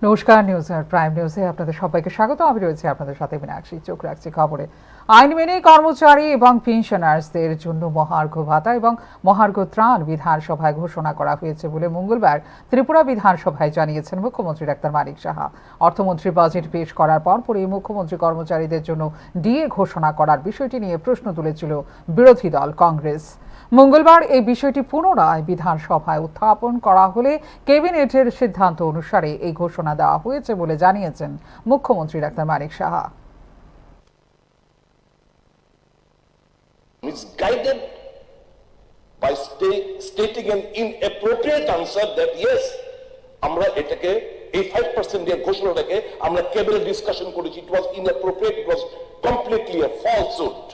নমস্কার, নিউজ আর প্রাইম নিউজে আপনাদের সবাইকে স্বাগত। আমি রয়েছি আপনাদের সাথে মীনাক্ষী। চোখ রাখছি খবরে। আইন মেনে কর্মচারী এবং পেনশনার্সদের জন্য মহার্ঘ ভাতা এবং মহার্ঘ ত্রাণ বিধানসভায় ঘোষণা করা হয়েছে বলে মঙ্গলবার ত্রিপুরা বিধানসভায় জানিয়েছেন মুখ্যমন্ত্রী ডাক্তার মানিক সাহা। অর্থমন্ত্রী বাজেট পেশ করার পরপরই মুখ্যমন্ত্রী কর্মচারীদের জন্য ডিএ ঘোষণা করার বিষয়টি নিয়ে প্রশ্ন তুলেছিল বিরোধী দল কংগ্রেস। মঙ্গলবার এই বিষয়টি পুনরায় বিধানসভায় উত্থাপন করা হলে ক্যাবিনেটের সিদ্ধান্ত অনুসারে এই ঘোষণা দেওয়া হয়েছে বলে জানিয়েছেন মুখ্যমন্ত্রী doctor Manik Saha. Misguided by stating an inappropriate answer that yes, আমরা এটাকে এই 5% দিয়ে ঘোষণা রেখে আমরা ক্যাবিনেট ডিসকাশন করেছি। It was inappropriate, it was completely a falsehood.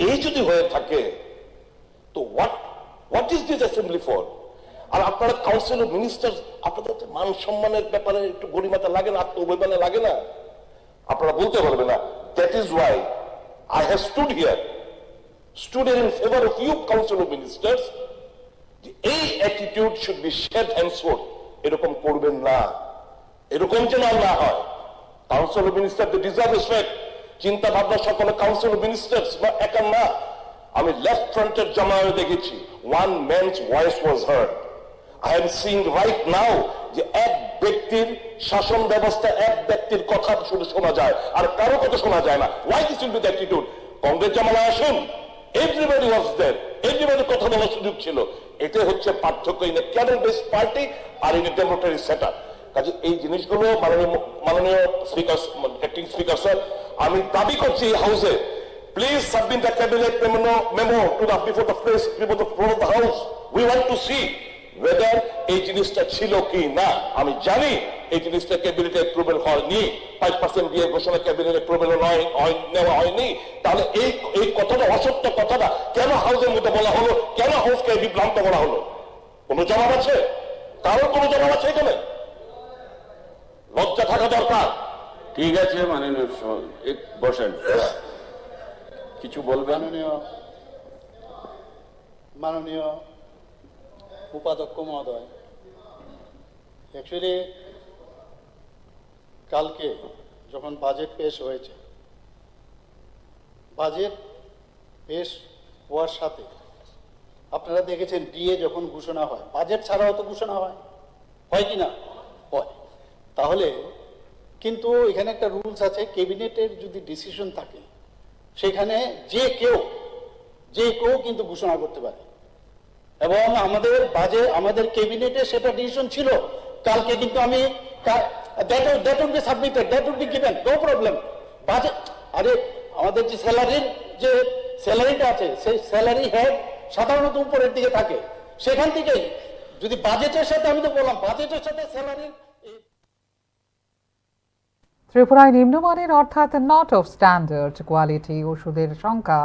এই যদি হয়ে থাকে তো what is this assembly for? আর আপনারা কাউন্সিল অফ মিনিস্টার্স, আপনাদের মান সম্মানের ব্যাপারে একটু গরিমাতা লাগে না, আত্মঅভিমানে লাগে না? আপনারা বলতে পারবেন না। That is why I have stood in favor of you, Council of Ministers. এই attitude should be shed henceforth। এরকম করবেন না, এরকম যেন না হয়। Council of minister they deserve respect. চিন্তা ভাবনা সকলে কাউন্সিল অফ মিনিস্টার্স বা একা না। আমি লেফট ফ্রন্টের জমায়ে দেখেছি, one man's voice was hard. I am seeing right now যে এক ব্যক্তির শাসন ব্যবস্থা, এক ব্যক্তির কথা শুধু শোনা যায় আর কারো কথা শোনা যায় না। Why this will be the attitude? Congress জামানায় আসুন, everybody was there, everybody কথা বলার সুযোগ ছিল। এটা হচ্ছে পার্থক্য in a cadre based party আর ইন এ ডেমোক্রেটিক সেটআপ। কাজে এই জিনিসগুলো মাননীয় স্পিকার, অ্যাক্টিং স্পিকার স্যার, আমি দাবি করছি এই হাউসে, please submit the cabinet memo to the before the house. We want to see whether এই জিনিসটা ছিল কি না। আমি জানি এই জিনিসটা ক্যাবিনেটে অ্যাপ্রুভাল হয়নি, 5% দিয়ে ঘোষণা ক্যাবিনেট অ্যাপ্রুভাল নেওয়া হয়নি। তাহলে এই কথাটা, অসত্য কথাটা কেন হাউসের মধ্যে বলা হলো? কেন হাউসকে বিভ্রান্ত করা হলো? কোনো জবাব আছে? কারোর কোনো জবাব আছে এখানে? লজ্জা থাকা দরকার। ঠিক আছে, বসেন, কিছু বলবেন? মাননীয় উপাধ্যক্ষ মহোদয়, অ্যাকচুয়ালি কালকে যখন বাজেট পেশ হয়েছে, বাজেট পেশ হওয়ার সাথে আপনারা দেখেছেন ডিএ যখন ঘোষণা হয়, বাজেট ছাড়াও তো ঘোষণা হয় কি না? হয়। তাহলে কিন্তু এখানে একটা রুলস আছে, ক্যাবিনেটের যদি ডিসিশন থাকে সেখানে যে কেউ কিন্তু ঘোষণা করতে পারে। এবং আমাদের ক্যাবিনেটে সেটা ডিসিশন ছিল কালকে, কিন্তু আমি that would be submitted, that would be given, no problem. Budget, আরে আমাদের যে স্যালারিটা আছে, সেই স্যালারি হেড সাধারণত উপরের দিকে থাকে, সেখান থেকেই যদি বাজেটের সাথে, আমি তো বললাম বাজেটের সাথে স্যালারির। ত্রিপুরায় নিম্নমানের অর্থাৎ নট অফ স্ট্যান্ডার্ড কোয়ালিটি ওষুধের সংখ্যা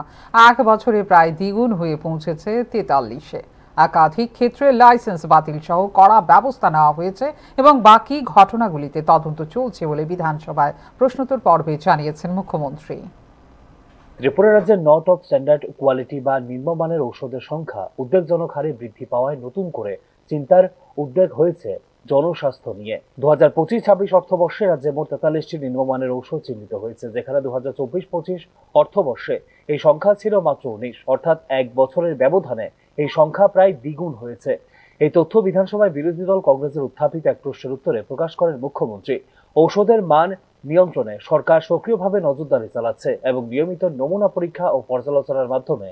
1 বছরে প্রায় দ্বিগুণ হয়ে পৌঁছেছে 43-এ। একাধিক ক্ষেত্রে লাইসেন্স বাতিল সহ কড়া ব্যবস্থা নেওয়া হয়েছে এবং বাকি ঘটনাগুলিতে তদন্ত চলছে বলে বিধানসভায় প্রশ্নোত্তর পর্বে জানিয়েছেন মুখ্যমন্ত্রী। ত্রিপুরা রাজ্যের নট অফ স্ট্যান্ডার্ড কোয়ালিটি বা নিম্নমানের ঔষধের সংখ্যা উদ্বেগজনক হারে বৃদ্ধি পাওয়ায় নতুন করে চিন্তার উদ্বেগ হয়েছে জনস্বাস্থ্য নিয়ে। 2025-26 অর্থবর্ষে রাজ্যে মোট 43টি নিম্নমানের ঔষধ চিহ্নিত হয়েছে, যেখানে 2024-25 অর্থবর্ষে এই সংখ্যা ছিল মাত্র 19, অর্থাৎ 1 বছরের ব্যবধানে এই সংখ্যা প্রায় দ্বিগুণ হয়েছে। এই তথ্য বিধানসভায় বিরোধী দল কংগ্রেসের উত্থাপিত এক প্রশ্নের উত্তরে প্রকাশ করেন মুখ্যমন্ত্রী। ঔষধের মান নিয়ন্ত্রণে সরকার সক্রিয়ভাবে নজরদারি চালাচ্ছে এবং নিয়মিত নমুনা পরীক্ষা ও পর্যালোচনার মাধ্যমে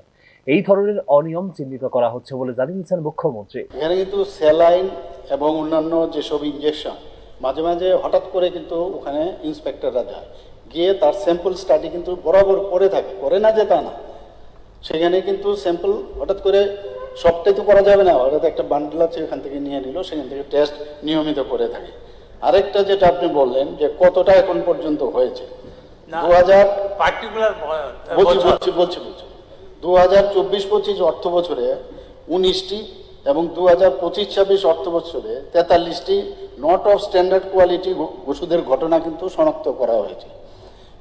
এই ধরনের অনিয়ম চিহ্নিত করা হচ্ছে বলে জানিয়েছেন মুখ্যমন্ত্রী। এখানে কিন্তু স্যালাইন এবং অন্যান্য যেসব ইনজেকশন মাঝে মাঝে হঠাৎ করে কিন্তু ওখানে ইন্সপেক্টররা যায়, গিয়ে তার স্যাম্পল স্টাডি কিন্তু বরাবর করে না যে তা না, সেখানে কিন্তু স্যাম্পল হঠাৎ করে সবটাই তো করা যাবে না, হঠাৎ একটা বান্ডেল আছে ওখান থেকে নিয়ে নিল, সেখান থেকে টেস্ট নিয়মিত করে থাকে। আরেকটা যেটা আপনি বললেন যে কতটা এখন পর্যন্ত হয়েছে, 2024-25 অর্থ বছরে 19টি এবং 2025-26 অর্থ বছরে 43টি নট অফ স্ট্যান্ডার্ড কোয়ালিটি ওষুধের ঘটনা কিন্তু শনাক্ত করা হয়েছে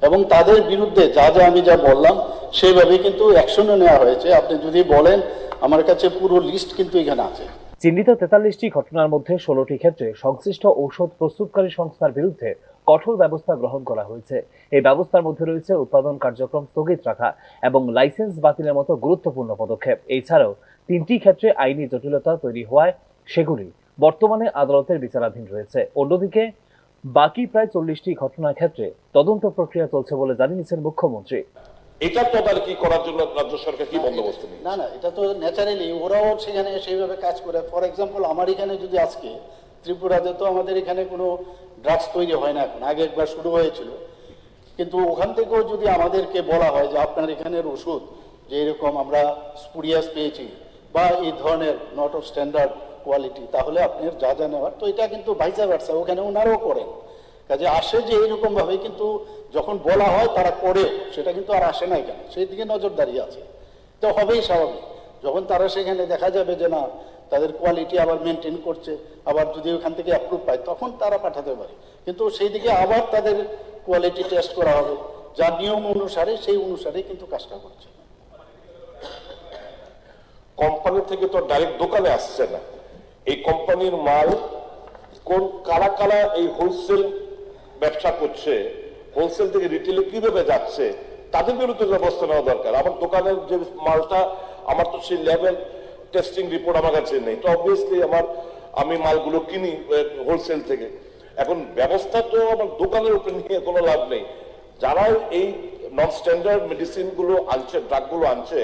এবং তাদের বিরুদ্ধে আমি যা বললাম সেইভাবে কিন্তু অ্যাকশনও নেওয়া হয়েছে। আপনি যদি বলেন, আমার কাছে পুরো লিস্ট কিন্তু এখানে আছে। চিহ্নিত 43টি ঘটনার মধ্যে 16টি ক্ষেত্রে সংশ্লিষ্ট ঔষধ প্রস্তুতকারী সংস্থার বিরুদ্ধে কঠোর ব্যবস্থা গ্রহণ করা হয়েছে। এই ব্যবস্থার মধ্যে রয়েছে উৎপাদন কার্যক্রম স্থগিত রাখা এবং লাইসেন্স বাতিলের মতো গুরুত্বপূর্ণ পদক্ষেপ। এছাড়াও 3টি ক্ষেত্রে আইনি জটিলতা তৈরি হওয়ায় সেগুলি বর্তমানে আদালতের বিচারাধীন রয়েছে। অন্যদিকে বাকি প্রায় 40টি ঘটনার ক্ষেত্রে তদন্ত প্রক্রিয়া চলছে বলে জানিয়েছেন মুখ্যমন্ত্রী। এটা তদারকি করার জন্য রাজ্য সরকার কি বন্দোবস্ত নিয়েছে? না, এটা তো ন্যাচারালি ওরাও সেখানে সেইভাবে কাজ করে। ফর এক্সাম্পল, আমার এখানে যদি আজকে ত্রিপুরাতে তো আমাদের এখানে কোনো ড্রাগস তৈরি হয় না, এখন আগে একবার শুরু হয়েছিল, কিন্তু ওখান থেকেও যদি আমাদেরকে বলা হয় যে আপনার এখানের ওষুধ যে এরকম আমরা স্পুরিয়াস পেয়েছি বা এই ধরনের নট অফ স্ট্যান্ডার্ড কোয়ালিটি, তাহলে আপনার যা যা নেওয়ার, তো এটা কিন্তু ভাইসা ভার্সা ওখানে ওনারাও করেন। কাজে আসে যে এইরকম ভাবে, কিন্তু যখন বলা হয় তারা করে, সেটা কিন্তু আর আসে না এখানে, সেই দিকে নজরদারি আছে। তো হবেই স্বাভাবিক, যখন তারা সেখানে দেখা যাবে যে না তাদের কোয়ালিটি আবার মেনটেন করছে, আবার যদি ওখান থেকে অ্যাপ্রুভ পায় তখন তারা পাঠাতে পারে, কিন্তু সেই দিকে আবার তাদের কোয়ালিটি টেস্ট করা হবে, যা নিয়ম অনুসারে সেই অনুসারে কিন্তু কাজটা করছে। কোম্পানি থেকে তো ডাইরেক্ট দোকানে আসছে না, এই কোম্পানির মাল কোন কারা কারা এই হোলসেল ব্যবসা করছে, হোলসেল থেকে রিটেলে কিভাবে যাচ্ছে, তাদের বিরুদ্ধে ব্যবস্থা নেওয়া দরকার। আমার দোকানের যে মালটা, আমার তো সেই লেভেল টেস্টিং রিপোর্ট আমার কাছে নেই, তো অবভিয়াসলি আমি মালগুলো কিনি হোলসেল থেকে। এখন ব্যবস্থা তো আমার দোকানের উপরে নিয়ে কোনো লাভ নেই। যারা এই নন স্ট্যান্ডার্ড মেডিসিন গুলো আনছে, ড্রাগ গুলো আনছে,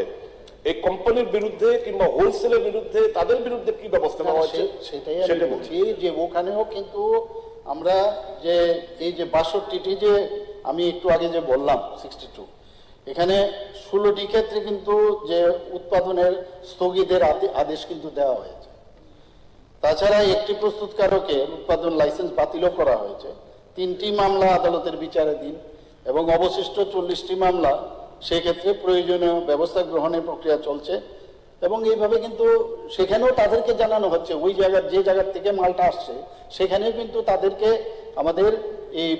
এই কোম্পানির বিরুদ্ধে কিংবা হোলসেলের বিরুদ্ধে, তাদের বিরুদ্ধে কি ব্যবস্থা নেওয়া হচ্ছে সেটাই আমি বলছি, যে ওখানেও কিন্তু আমরা যে এই যে 62টি যে আমি একটু আগে যে বললাম 62, এখানে 16টি ক্ষেত্রে কিন্তু যে উৎপাদনের স্থগিতের আদেশ কিন্তু দেওয়া হয়েছে। তাছাড়া একটি প্রস্তুতকারকের উৎপাদন লাইসেন্স বাতিলও করা হয়েছে। 3টি মামলা আদালতের বিচারাধীন এবং অবশিষ্ট 40টি মামলা সেক্ষেত্রে প্রয়োজনীয় ব্যবস্থা গ্রহণের প্রক্রিয়া চলছে। এবং এইভাবে কিন্তু সেখানেও তাদেরকে জানানো হচ্ছে, ওই জায়গার যে জায়গার থেকে মালটা আসছে সেখানেও কিন্তু তাদেরকে আমাদের এই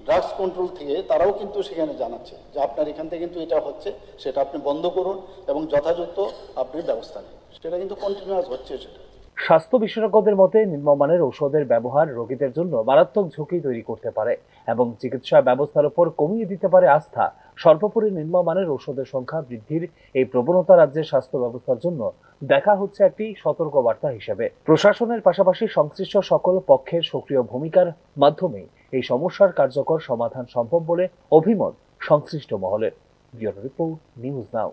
ড্রাগস কন্ট্রোল থেকে তারাও কিন্তু সেখানে জানাচ্ছে যে আপনার এখান থেকে কিন্তু এটা হচ্ছে, সেটা আপনি বন্ধ করুন এবং যথাযথ আপনি ব্যবস্থা নিন। সেটা কিন্তু কন্টিনিউয়াস হচ্ছে। সেটা স্বাস্থ্য বিশেষজ্ঞদের মতে নিম্নমানের ঔষধের ব্যবহার রোগীদের জন্য মারাত্মক ঝুঁকি তৈরি করতে পারে এবং চিকিৎসা ব্যবস্থার উপর কমিয়ে দিতে পারে আস্থা। সর্বোপরি নিম্নমানের ঔষধের সংখ্যা বৃদ্ধির এই প্রবণতা রাজ্যের স্বাস্থ্য ব্যবস্থার জন্য দেখা হচ্ছে একটি সতর্কবার্তা হিসেবে। প্রশাসনের পাশাপাশি সংশ্লিষ্ট সকল পক্ষের সক্রিয় ভূমিকার মাধ্যমে এই সমস্যার কার্যকর সমাধান সম্ভব বলে অভিমত সংশ্লিষ্ট মহলের। ব্যুরো রিপোর্ট, নিউজ নাও।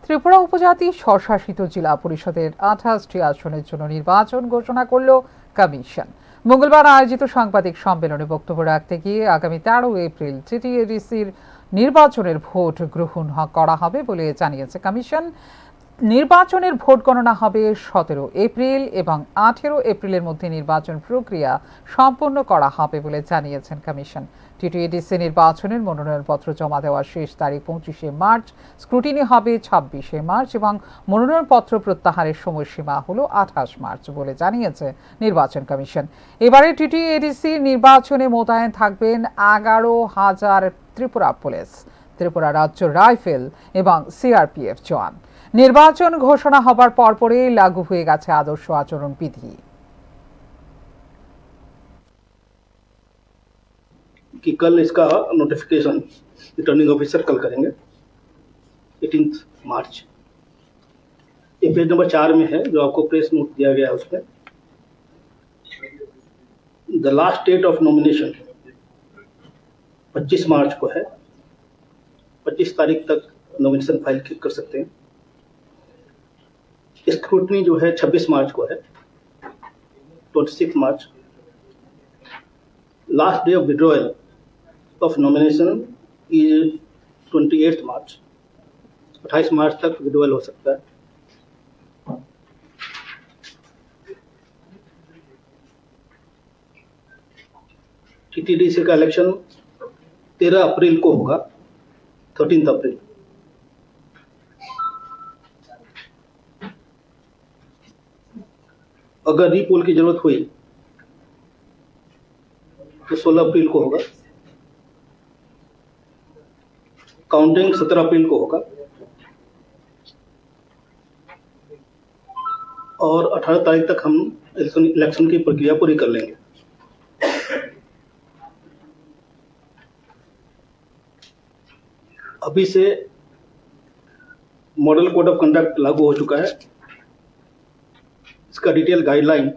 ত্রিপুরা উপজাতি স্বশাসিত জেলা পরিষদের 28টি আসনের জন্য নির্বাচন ঘোষণা করল কমিশন। মঙ্গলবার আয়োজিত সাংবাদিক সম্মেলনে বক্তব্য রাখতে গিয়ে আগামী 13 এপ্রিল টিটিএডিসির নির্বাচনের ভোট গ্রহণ করা হবে বলে জানিয়েছে কমিশন। নির্বাচনের ভোট গণনা হবে 17 এপ্রিল এবং 18 এপ্রিলের মধ্যে নির্বাচন প্রক্রিয়া সম্পন্ন করা হবে বলে জানিয়েছেন কমিশন। টিটিএডিসি নির্বাচনের মনোনয়নপত্র জমা দেওয়ার শেষ তারিখ 25শে মার্চ, স্ক্রুটিনি হবে 26শে মার্চ এবং মনোনয়নপত্র প্রত্যাহারের সময়সীমা হলো 28 মার্চ বলে জানিয়েছে নির্বাচন কমিশন। এবারে টিটিএডিসি নির্বাচনে মোতায়েন থাকবেন 11,000 ত্রিপুরা পুলিশ, ত্রিপুরা রাজ্য রাইফেল এবং সিআরপিএফ জওয়ান। নির্বাচন ঘোষণা হবার পরপরই লাগু হয়ে গেছে আদর্শ আচরণ বিধি। कि कल इसका नोटिफिकेशन रिटर्निंग ऑफिसर कल करेंगे 18 मार्च। ये पेज नंबर 4 में है जो आपको प्रेस नोट दिया गया है, उसमें the last date of nomination 25 March को है। 25 तारीख तक नॉमिनेशन फाइल कर सकते हैं। स्क्रूटनी जो है 26 मार्च को है, 26 मार्च। Last day of withdrawal of nomination is 28 March. 28 मार्च तक विड्रॉल हो सकता है। टीटीडीसी का इलेक्शन 13 अप्रैल को होगा, 13 अप्रैल। अगर रीपोल की जरूरत हुई तो 16 अप्रैल को होगा। काउंटिंग 17 अप्रैल को होगा। और 18 तारीख तक हम इलेक्शन की प्रक्रिया पूरी कर लेंगे। अभी से मॉडल कोड ऑफ कंडक्ट लागू हो चुका है। इसका डिटेल गाइडलाइन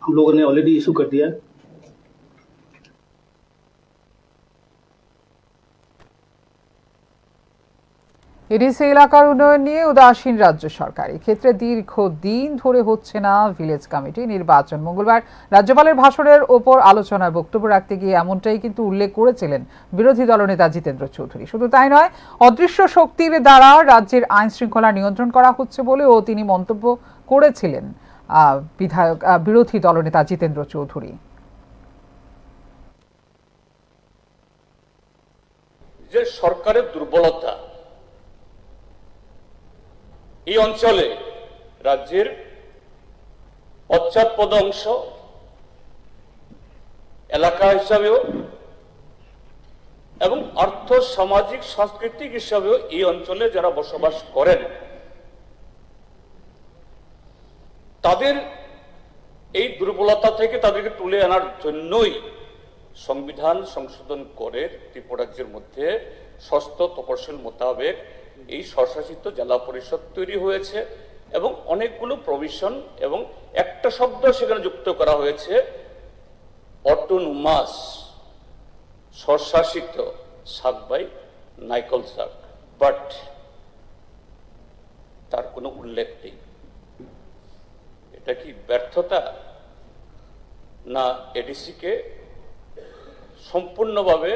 हम लोगों ने ऑलरेडी इशू कर दिया है। এডিসি এলাকার উন্নয়ন নিয়ে উদাসীন রাজ্য সরকার। এক্ষেত্রে দীর্ঘদিন ধরে হচ্ছে না ভিলেজ কমিটি নির্বাচন। মঙ্গলবার রাজ্যপালের ভাষণের ওপর আলোচনায় বক্তব্য রাখতে গিয়ে এমনটাই কিন্তু উল্লেখ করেছিলেন বিরোধী দলনেতা জিতেন্দ্র চৌধুরী। শুধু তাই নয়, অদৃশ্য শক্তির দ্বারা রাজ্যের আইন শৃঙ্খলা নিয়ন্ত্রণ করা হচ্ছে বলেও তিনি মন্তব্য করেছিলেন বিরোধী দলনেতা জিতেন্দ্র চৌধুরী। যে সরকারের দুর্বলতা এই অঞ্চলে রাজ্যের পশ্চাৎপদ অংশ এলাকা হিসাবেও এবং আর্থ সামাজিক সাংস্কৃতিক হিসাবেও এই অঞ্চলে যারা বসবাস করেন তাদের এই দুর্বলতা থেকে তাদেরকে তুলে আনার জন্যই সংবিধান সংশোধন করে ত্রিপুরা রাজ্যের মধ্যে ষষ্ঠ তফসিল মোতাবেক এই স্বশাসিত জেলা পরিষদ তৈরি হয়েছে এবং অনেকগুলো প্রভিশন এবং একটা শব্দ সেখানে যুক্ত করা হয়েছে, অটোনোমাস, স্বশাসিত সাত বাই নাইকল সাক, বাট তার কোনো উল্লেখ নেই। এটা কি ব্যর্থতা, না এডিসিকে সম্পূর্ণভাবে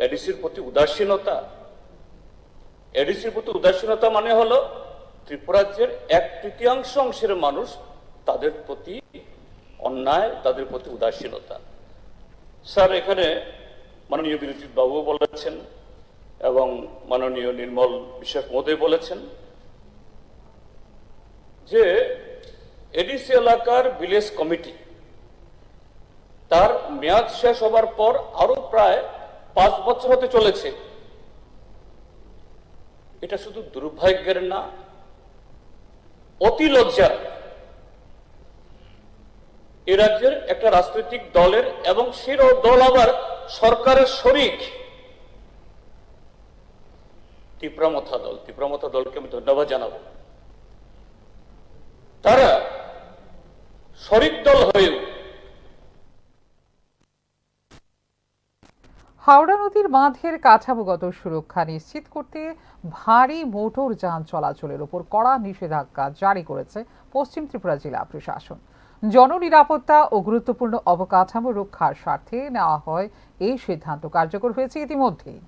এডিসির প্রতি উদাসীনতা? এডিসির প্রতি উদাসীনতা মানে হলো ত্রিপুরাজ্যের 1/3 অংশের মানুষ তাদের প্রতি অন্যায়, তাদের প্রতি উদাসীনতা। স্যার, এখানে মাননীয় বিরোধী বাবু বলেছেন এবং মাননীয় নির্মল বিশ্বাস মহোদয় বলেছেন যে এডিসি এলাকার ভিলেজ কমিটি তার মেয়াদ শেষ হবার পর আরো প্রায় 5 বছর হতে চলেছে। এটা শুধু দুর্ভাগ্যের না, অতি লজ্জার। এ রাজ্যের একটা রাজনৈতিক দলের এবং সেই দল আবার সরকারের শরিক ত্রিপুরামথা দল। ত্রিপুরামথা দলকে আমি ধন্যবাদ জানাবো। তারা শরিক দল হয়েও হাওড়া নদীর বাঁধের কাঠামোগত সুরক্ষা নিশ্চিত করতে ভারী মোটর যান চলাচলের উপর কড়া নিষেধাজ্ঞা জারি করেছে পশ্চিম ত্রিপুরা জেলা প্রশাসন। জননিরাপত্তা ও গুরুত্বপূর্ণ অবকাঠামো রক্ষার স্বার্থে নেওয়া হয় এই সিদ্ধান্ত কার্যকর হয়েছে ইতিমধ্যেই।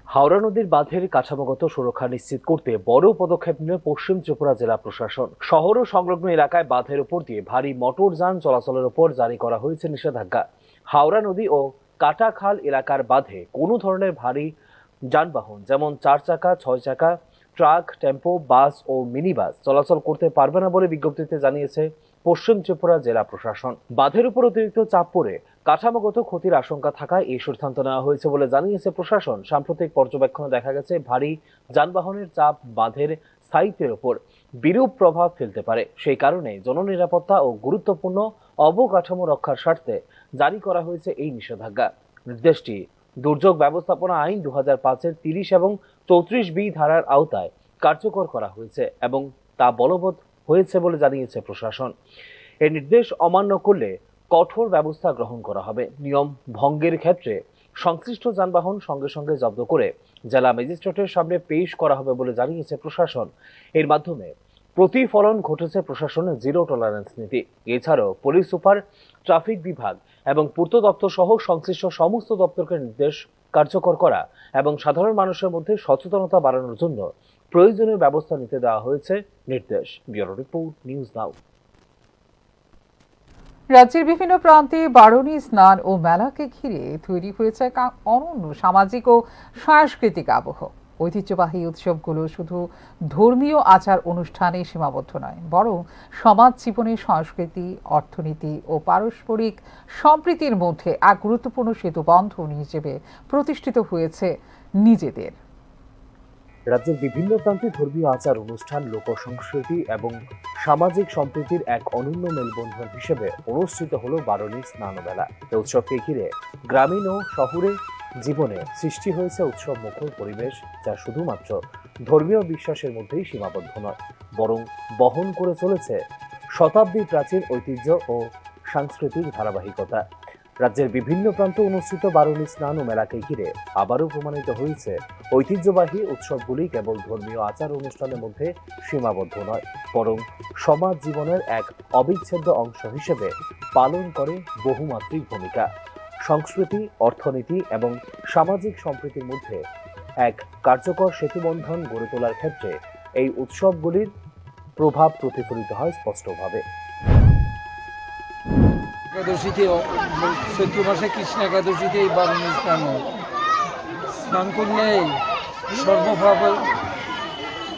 হাওড়া নদীর বাঁধের কাঠামোগত সুরক্ষা নিশ্চিত করতে বড় পদক্ষেপ নিল পশ্চিম ত্রিপুরা জেলা প্রশাসন। শহর ও সংলগ্ন এলাকায় বাঁধের উপর দিয়ে ভারী মোটর যান চলাচলের উপর জারি করা হয়েছে নিষেধাজ্ঞা। হাওড়া নদী ও কাটাখাল এলাকার বাঁধে কোনো ধরনের ভারী যানবাহন যেমন 4 চাকা, 6 চাকা, ট্রাক, টেম্পো, বাস ও মিনি বাস চলাচল করতে পারবে না বলে বিজ্ঞপ্তিতে জানিয়েছে পশ্চিম ত্রিপুরা জেলা প্রশাসন। বাঁধের উপর অতিরিক্ত চাপ পড়ে কাঠামোগত ক্ষতির আশঙ্কা থাকায় এই সিদ্ধান্ত নেওয়া হয়েছে বলে জানিয়েছে প্রশাসন। সাম্প্রতিক পর্যবেক্ষণে দেখা গেছে ভারী যানবাহনের চাপ বাঁধের স্থায়িত্বের উপর বিরূপ প্রভাব ফেলতে পারে। সেই কারণে জননিরাপত্তা ও গুরুত্বপূর্ণ অবকাঠামো রক্ষার স্বার্থে জারি করা হয়েছে এই নিষেধাজ্ঞা। নির্দেশটি দুর্যোগ ব্যবস্থাপনা আইন 2005-এর 30 এবং 34B ধারার আওতায় কার্যকর করা হয়েছে এবং তা বলবৎ হয়েছে বলে জানিয়েছে প্রশাসন। এই নির্দেশ অমান্য করলে কঠোর ব্যবস্থা গ্রহণ করা হবে। নিয়ম ভঙ্গের ক্ষেত্রে সংশ্লিষ্ট যানবাহন সঙ্গে সঙ্গে জব্দ করে জেলা ম্যাজিস্ট্রেটের সামনে পেশ করা হবে বলে জানিয়েছে প্রশাসন। এর মাধ্যমে প্রতিফলন ঘটেছে প্রশাসনের জিরো টলারেন্স নীতি। এছাড়াও পুলিশ সুপার, ট্রাফিক বিভাগ এবং পূর্ত দপ্তর সহ সংশ্লিষ্ট সমস্ত দপ্তরকে নির্দেশ কার্যকর করা এবং সাধারণ মানুষের মধ্যে সচেতনতা বাড়ানোর জন্য প্রয়োজনীয় ব্যবস্থা নিতে দেওয়া হয়েছে নির্দেশ। ব্যুরো রিপোর্ট, নিউজ নাও। রাজ্যের বিভিন্ন প্রান্তে বারণী স্নান ও মেলাকে ঘিরে তৈরি হয়েছে এক অনন্য সামাজিক ও সাংস্কৃতিক আবহ। ঐতিহ্যবাহী উৎসবগুলো শুধু ধর্মীয় আচার অনুষ্ঠানে সীমাবদ্ধ নয়, বরং সমাজ জীবনে সংস্কৃতি, অর্থনীতি ও পারস্পরিক সম্প্রীতির মধ্যে এক গুরুত্বপূর্ণ সেতুবন্ধন হিসেবে প্রতিষ্ঠিত হয়েছে নিজেদের। রাজ্যের বিভিন্ন প্রান্তে ধর্মীয় আচার অনুষ্ঠান, লোকসংস্কৃতি এবং সামাজিক সম্প্রীতির এক অনন্য মেলবন্ধন হিসেবে অনুষ্ঠিত হলো বারণী স্নান মেলা। এই উৎসবকে ঘিরে গ্রামীণ ও শহুরে জীবনে সৃষ্টি হয়েছে উৎসব মুখর পরিবেশ, যা শুধুমাত্র ধর্মীয় বিশ্বাসের মধ্যেই সীমাবদ্ধ নয়, বরং বহন করে চলেছে শতাব্দী প্রাচীন ঐতিহ্য ও সাংস্কৃতিক ধারাবাহিকতা। রাজ্যের বিভিন্ন প্রান্তে অনুষ্ঠিত বারণী স্নান ও মেলাকে ঘিরে আবারও প্রমাণিত হয়েছে ঐতিহ্যবাহী উৎসবগুলি কেবল ধর্মীয় আচার অনুষ্ঠানের মধ্যে সীমাবদ্ধ নয়, বরং সমাজ জীবনের এক অবিচ্ছেদ্য অংশ হিসেবে পালন করে বহুমাত্রিক ভূমিকা। সংস্কৃতি, অর্থনীতি এবং সামাজিক সম্প্রীতির মধ্যে এক কার্যকর সেতুবন্ধন গড়ে তোলার ক্ষেত্রে এই উৎসবগুলির প্রভাব প্রতিফলিত হয় স্পষ্টভাবে। একাদশীতে চৈত্র মাসে কৃষ্ণ একাদশীতে এই বারণী স্নান হয়। স্নান করলে সর্বপাপ,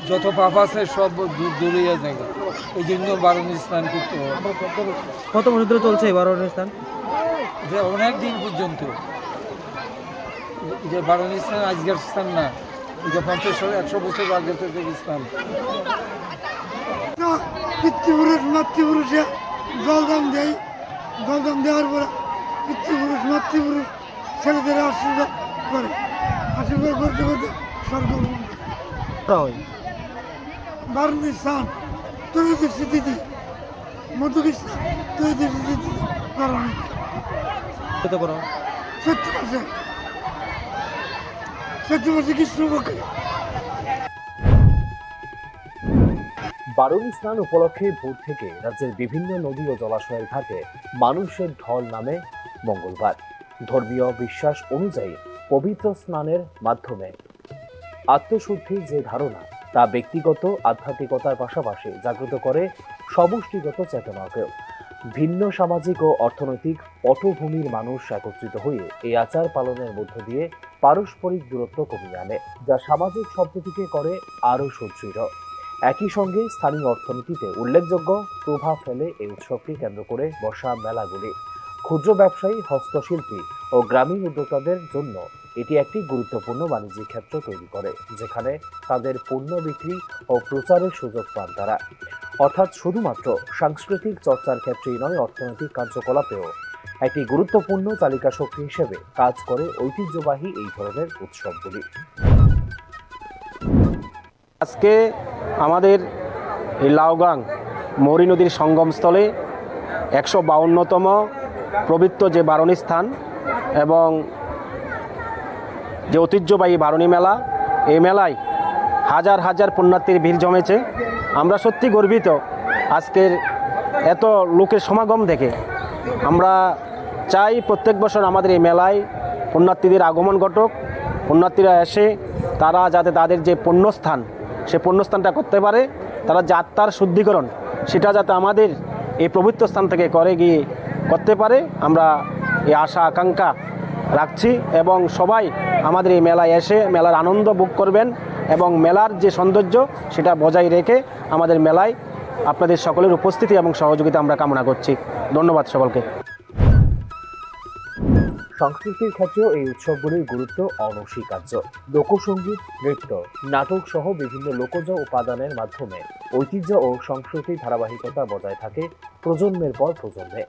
যত পাপ আছে সব দূর হয়ে যায়। এই জন্য বারণী স্নান করতে হয়। কত বছর ধরে চলছে এই বারণী স্নান? যে অনেক দিন পর্যন্ত। যে বারণী স্নান আজকের স্নান না, এটা 50-100 বছর আগে থেকে স্নান। পিতৃপুরুষ মাতৃপুরুষে জলদান দেয়, জলদান দেওয়ার পরে পিতৃপুরুষ মাতৃপুরুষ ছেলেদের আশীর্বাদ করে, আশীর্বাদ করতে করতে স্বর্গভ্রমণ হয়। বারণী স্নান ত্রয়োদশী তিথি, মধুকৃষ্ণ ত্রয়োদশী তিথি বারণী কত করো? চৈত্র মাসে কৃষ্ণপক্ষে। বারণী স্নান উপলক্ষে ভোর থেকে রাজ্যের বিভিন্ন নদী ও জলাশয়ের ঘাটে মানুষের ঢল নামে মঙ্গলবার। ধর্মীয় বিশ্বাস অনুযায়ী পবিত্র স্নানের মাধ্যমে আত্মশুদ্ধির যে ধারণা, তা ব্যক্তিগত আধ্যাত্মিকতার পাশাপাশি জাগ্রত করে সমষ্টিগত চেতনাকেও। ভিন্ন সামাজিক ও অর্থনৈতিক পটভূমির মানুষ একত্রিত হয়ে এই আচার পালনের মধ্য দিয়ে পারস্পরিক দূরত্ব কমিয়ে আনে, যা সামাজিক সম্প্রীতিকে করে আরও সুদৃঢ়। একই সঙ্গে স্থানীয় অর্থনীতিতে উল্লেখযোগ্য প্রভাব ফেলে এই উৎসবকে কেন্দ্র করে বসা মেলাগুলি। ক্ষুদ্র ব্যবসায়ী, হস্তশিল্পী ও গ্রামীণ উদ্যোক্তাদের জন্য এটি একটি গুরুত্বপূর্ণ বাণিজ্যিক ক্ষেত্র তৈরি করে, যেখানে তাদের পণ্য বিক্রি ও প্রচারের সুযোগ পান তারা। অর্থাৎ শুধুমাত্র সাংস্কৃতিক চর্চার ক্ষেত্রেই নয়, অর্থনৈতিক কার্যকলাপেও একটি গুরুত্বপূর্ণ চালিকা শক্তি হিসেবে কাজ করে ঐতিহ্যবাহী এই ধরনের উৎসবগুলি। আজকে আমাদের এই লাউগাং মৌরি নদীর সঙ্গমস্থলে 152তম পবিত্র যে বারণী স্থান এবং যে ঐতিহ্যবাহী বারণী মেলা, এই মেলায় হাজার হাজার পুণ্যার্থীর ভিড় জমেছে। আমরা সত্যি গর্বিত আজকের এত লোকের সমাগম দেখে। আমরা চাই প্রত্যেক বছর আমাদের এই মেলায় পুণ্যার্থীদের আগমন ঘটুক, পুণ্যার্থীরা এসে তারা যাতে তাদের যে পুণ্যস্থান, সে পুণ্যস্থানটা করতে পারে, তারা যে আত্মার শুদ্ধিকরণ সেটা যাতে আমাদের এই পবিত্র স্থান থেকে করে গিয়ে করতে পারে, আমরা এই আশা আকাঙ্ক্ষা রাখছি। এবং সবাই আমাদের এই মেলায় এসে মেলার আনন্দ ভোগ করবেন এবং মেলার যে সৌন্দর্য সেটা বজায় রেখে আমাদের মেলায় আপনাদের সকলের উপস্থিতি এবং সহযোগিতা আমরা কামনা করছি। ধন্যবাদ সকলকে। সংস্কৃতির ক্ষেত্রেও এই উৎসবগুলির গুরুত্ব অনস্বীকার্য। লোকসঙ্গীত, নৃত্য, নাটক সহ বিভিন্ন লোকজ উপাদানের মাধ্যমে ঐতিহ্য ও সংস্কৃতির ধারাবাহিকতা বজায় থাকে প্রজন্মের পর প্রজন্মে।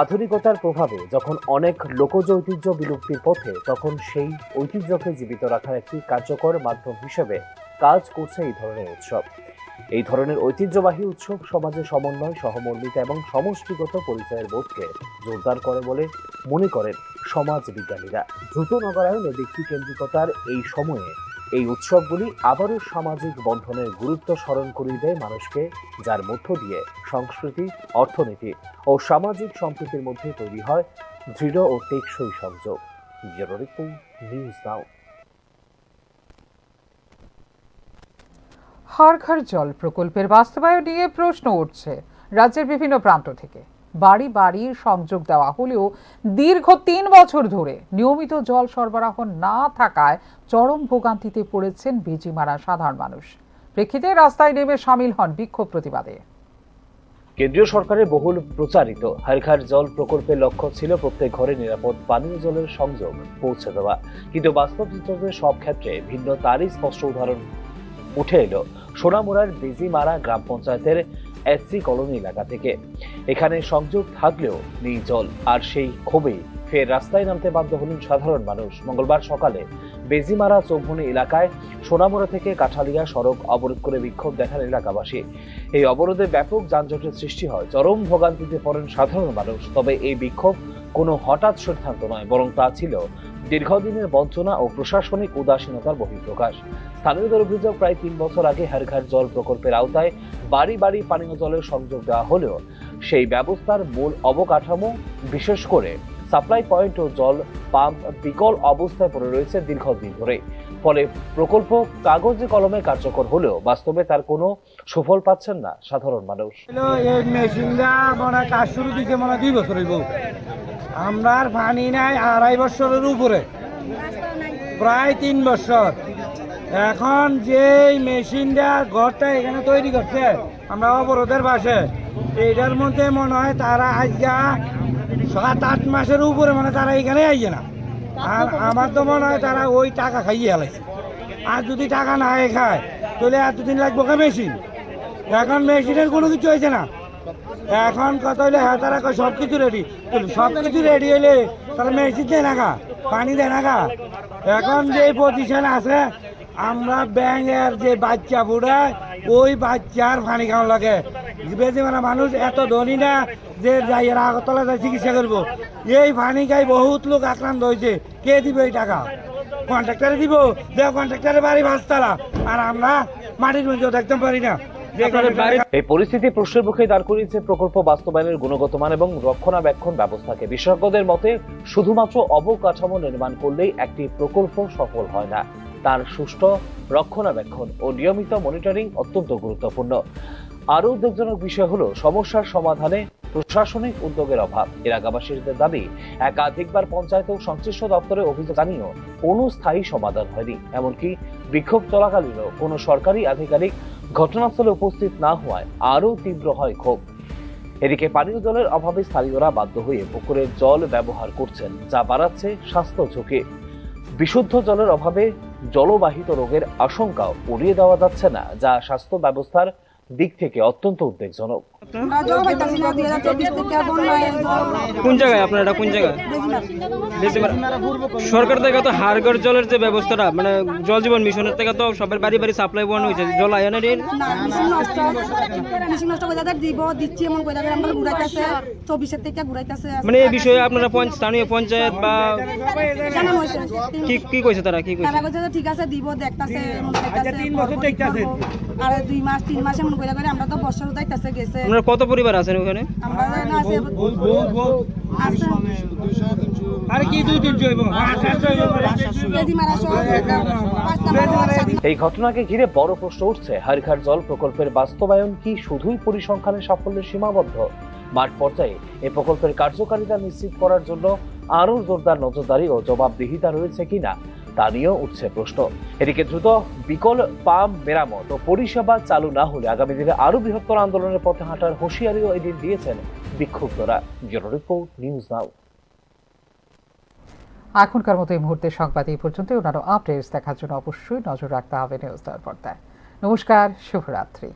আধুনিকতার প্রভাবে যখন অনেক লোকজ ঐতিহ্য বিলুপ্তির পথে, তখন সেই ঐতিহ্যকে জীবিত রাখার একটি কার্যকর মাধ্যম হিসেবে কাজ করছে এই ধরনের উৎসব। এই ধরনের ঐতিহ্যবাহী উৎসব সমাজে সমন্বয়, সহমর্মিতা এবং সমষ্টিগত পরিচয়ের বোধকে জোরদার করে বলে মনে করেন সমাজ বিজ্ঞানীরা। দ্রুত নগরায়নে ব্যক্তিকেন্দ্রিকতার এই সময়ে এই উৎসবগুলি আবারও সামাজিক বন্ধনের গুরুত্ব স্মরণ করিয়ে দেয় মানুষকে, যার মধ্য দিয়ে সংস্কৃতি, অর্থনীতি ও সামাজিক সম্প্রীতির মধ্যে তৈরি হয় দৃঢ় ও টেকসই সংযোগ। Bureau report, news now. Har Ghar Jal প্রকল্পের বাস্তবায়ন নিয়ে প্রশ্ন উঠছে রাজ্যের বিভিন্ন প্রান্ত থেকে। বাড়ি বাড়ির সংযোগ দেওয়া হলেও দীর্ঘ 3 বছর ধরে নিয়মিত জল সরবরাহ না থাকায় চরম ভোগান্তিতে পড়েছেন বিজিমারা সাধারণ মানুষ। প্রেক্ষিতে রাস্তায় নেমে সামিল হন বিক্ষোভ প্রতিবাদে। কেন্দ্রীয় সরকারের বহুল প্রচারিত হর ঘর জল প্রকল্পের লক্ষ্য ছিল প্রত্যেক ঘরে নিরাপদ পানীয় জলের সংযোগ পৌঁছে দেওয়া, কিন্তু বাস্তব চিত্রে সব ক্ষেত্রে ভিন্ন তারই স্পষ্ট উদাহরণ উঠে এলো সোনামুড়ার বেজিমারা গ্রাম পঞ্চায়েতের এসসি কলোনি এলাকা থেকে। এখানে সংযোগ থাকলেও নেই জল, আর সেই ক্ষোভে ফের রাস্তায় নামতে বাধ্য হলেন সাধারণ মানুষ। মঙ্গলবার সকালে বেজিমারা চৌভনি এলাকায় সোনামুড়া থেকে কাঠালিয়া সড়ক অবরোধ করে বিক্ষোভ দেখান এলাকাবাসী। এই অবরোধে ব্যাপক যানজটের সৃষ্টি হয়, চরম ভোগান্তিতে পড়েন সাধারণ মানুষ। তবে এই বিক্ষোভ কোনো হঠাৎ সিদ্ধান্ত নয়, বরং তা ছিল দীর্ঘদিনের বঞ্চনা ও প্রশাসনিক উদাসীনতার বহিঃপ্রকাশ। স্থানীয়দের অভিযোগ, প্রায় 3 বছর আগে হর ঘর জল প্রকল্পের আওতায় বাড়ি বাড়ি পানীয় জলের সংযোগ দেওয়া হলেও সেই ব্যবস্থার মূল অবকাঠামো, বিশেষ করে সাপ্লাই পয়েন্ট ও জল পাম্প বিকল অবস্থায় পড়ে রয়েছে দীর্ঘদিন ধরে। ফলে প্রকল্প কাগজে কলমে কার্যকর হলেও বাস্তবে তার কোনো সুফল পাচ্ছেন না সাধারণ মানুষ। এই মেশিনটা মনে কাজ শুরু দিতে মনে 2 বছর হইব, আমরা পানি নাই 2.5 বছরের উপরে, প্রায় 3 বছর। এখন যে মেশিনটা ঘরটা এখানে তৈরি করছে আমরা অবরোধের পাশে, এইটার মধ্যে মনে হয় তারা আজকে 7-8 মাসের উপরে মানে তারা এখানে আইছে না। আর আমার তো মনে হয় তারা ওই টাকা খাইয়ে হেলাইছে। আর যদি টাকা না খায় তাহলে এতদিন লাগবে মেশিন। এখন মেশিনের কোনো কিছু হয়েছে না। এখন কথা হইলে হ্যাঁ তারা সব কিছু রেডি, সব কিছু রেডি হইলে তারা মেশিন দেয় না গা, পানি দেয় না গা। এখন যে পজিশন আছে, আমরা ব্যাঙের যে বাচ্চা বুড়ায় ওই বাচ্চার পানি খাওয়া লাগে। বেশি মানে মানুষ এত ধনী না যে যাই আগরতলা যায় চিকিৎসা করবো। এই পানি খাই বহুত লোক আক্রান্ত হয়েছে। কে দিবে এই টাকা? কন্ট্রাক্টারে দিব, দেখ কন্ট্রাক্টারে বাড়ি 5 তলা, আর আমরা মাটির মধ্যেও দেখতে পারি না। এই পরিস্থিতি প্রশ্নের মুখে দাঁড় করিয়েছে প্রকল্প বাস্তবায়নের গুণগত মান এবং রক্ষণাবেক্ষণ ব্যবস্থাকে। বিশেষজ্ঞদের মতে শুধুমাত্র অবকাঠামো নির্মাণ করলেই একটি প্রকল্প সফল হয় না, তার সুষ্ঠু রক্ষণাবেক্ষণ ও নিয়মিত মনিটরিং অত্যন্ত গুরুত্বপূর্ণ। আরও উদ্বেগজনক বিষয় হলো সমস্যার সমাধানে প্রশাসনিক উদ্যোগের অভাব। এলাকাবাসীদের দাবি, একাধিকবার পঞ্চায়েত ও সংশ্লিষ্ট দপ্তরে অভিযোগ জানিয়েও কোনো স্থায়ী সমাধান হয়নি। এমনকি বিক্ষোভ চলাকালীনও কোনো সরকারি আধিকারিক ঘটনাস্থলে উপস্থিত না হওয়ায় আরও তীব্র হয় ক্ষোভ। এদিকে পানীয় জলের অভাবে স্থানীয়রা বাধ্য হয়ে পুকুরের জল ব্যবহার করছেন, যা বাড়াচ্ছে স্বাস্থ্য ঝুঁকি। বিশুদ্ধ জলের অভাবে জলবাহিত রোগের আশঙ্কাও উড়িয়ে দেওয়া যাচ্ছে না, যা স্বাস্থ্য ব্যবস্থার দিক থেকে অত্যন্ত উদ্বেগজনক। কোন জায়গায় আপনার এটা? কোন জায়গায়? সরকার থেকে তো হর ঘর জলের যে ব্যবস্থাটা, মানে জল জীবন মিশনের থেকে তো সবার বাড়ি বাড়ি সাপ্লাই বানানো হয়েছে, জল আয়নের মানে এই বিষয়ে আপনারা স্থানীয় পঞ্চায়েত বা কি কইছে তারা? কি কইছে? ঠিক আছে দিব, দেখতাছে আর 2 মাস 3 মাসে মন কইরা করে আমরা তো বছর যাইতাছে গেছে। আপনারা কত পরিবার আছেন ওখানে? আমরা না আছে আর কি 2-3 জয়ব এই ঘটনাকে ঘিরে বড় প্রশ্ন উঠছে, হর ঘর জল প্রকল্পের বাস্তবায়ন কি শুধুই পরিসংখ্যানের সাফল্যে সীমাবদ্ধ? মাঠ পর্যায়ে এই প্রকল্পের কার্যকারিতা নিশ্চিত করার জন্য আরও জোরদার নজরদারি ও জবাবদিহিতা রয়েছে কিনা তা নিয়েও উঠছে প্রশ্ন। এদিকে দ্রুত বিকল পাম্প মেরামত ও পরিষেবা চালু না হলে আগামী দিনে আরো বৃহত্তর আন্দোলনের পথে হাঁটার হুঁশিয়ারিও এদিন দিয়েছেন বিক্ষুব্ধরা। Bureau report, news now. এখনকার মতো এই মুহূর্তে সংবাদ এই পর্যন্ত। অন্যান্য আপডেটস দেখার জন্য অবশ্যই নজর রাখতে হবে নিউজ নাওর পর্দায়। নমস্কার, শুভরাত্রি।